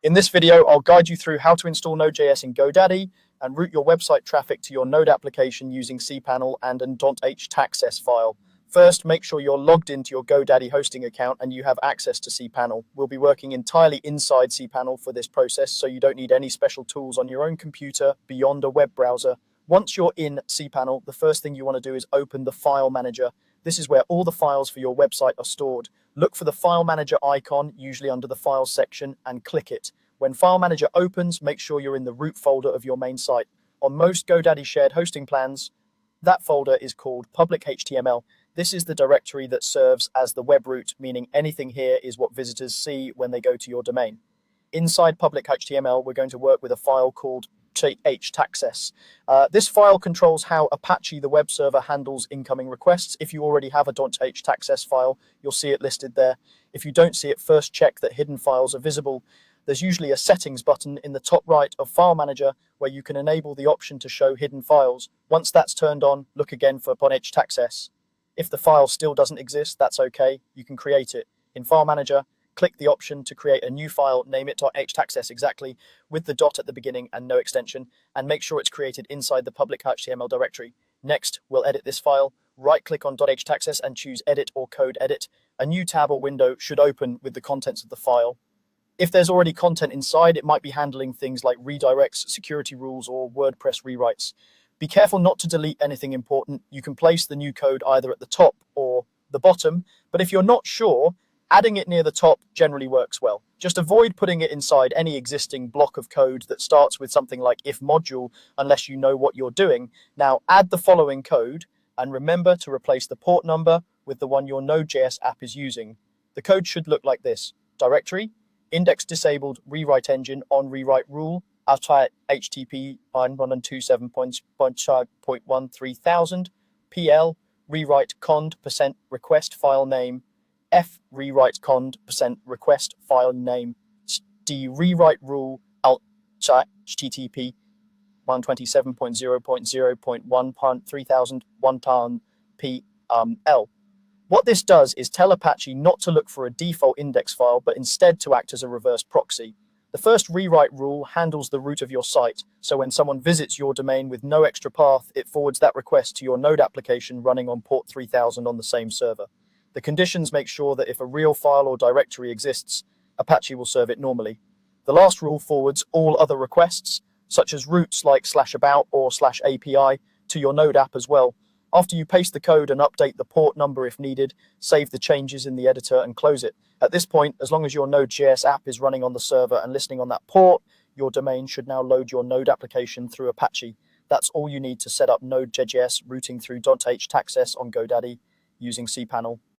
In this video, I'll guide you through how to install Node.js in GoDaddy and route your website traffic to your Node application using cPanel and an .htaccess file. First, make sure you're logged into your GoDaddy hosting account and you have access to cPanel. We'll be working entirely inside cPanel for this process, so you don't need any special tools on your own computer beyond a web browser. Once you're in cPanel, the first thing you want to do is open the File Manager. This is where all the files for your website are stored. Look for the File Manager icon, usually under the Files section, and click it. When File Manager opens, make sure you're in the root folder of your main site. On most GoDaddy shared hosting plans, that folder is called public HTML. This is the directory that serves as the web root, meaning anything here is what visitors see when they go to your domain. Inside public HTML, we're going to work with a file called htaccess. This file controls how Apache, the web server, handles incoming requests. If you already have a .htaccess file, you'll see it listed there. If you don't see it, first check that hidden files are visible. There's usually a settings button in the top right of File Manager where you can enable the option to show hidden files. Once that's turned on, look again for .htaccess. If the file still doesn't exist, that's okay. You can create it. In File Manager, click the option to create a new file, name it .htaccess exactly, with the dot at the beginning and no extension, and make sure it's created inside the public HTML directory. Next, we'll edit this file. Right-click on .htaccess and choose Edit or Code Edit. A new tab or window should open with the contents of the file. If there's already content inside, it might be handling things like redirects, security rules, or WordPress rewrites. Be careful not to delete anything important. You can place the new code either at the top or the bottom, but if you're not sure, adding it near the top generally works well. Just avoid putting it inside any existing block of code that starts with something like if module unless you know what you're doing. Now add the following code and remember to replace the port number with the one your Node.js app is using. The code should look like this: directory, index disabled, rewrite engine, on rewrite rule, outside HTTP 192.7.13000, PL, rewrite cond %request file name, F rewrite cond %request file name, D rewrite rule outside HTTP 127.0.0.1.3001 PL. What this does is tell Apache not to look for a default index file, but instead to act as a reverse proxy. The first rewrite rule handles the root of your site, so when someone visits your domain with no extra path, it forwards that request to your Node application running on port 3000 on the same server. The conditions make sure that if a real file or directory exists, Apache will serve it normally. The last rule forwards all other requests, such as routes like /about or /API, to your Node app as well. After you paste the code and update the port number if needed, save the changes in the editor and close it. At this point, as long as your Node.js app is running on the server and listening on that port, your domain should now load your Node application through Apache. That's all you need to set up Node.js routing through .htaccess on GoDaddy using cPanel.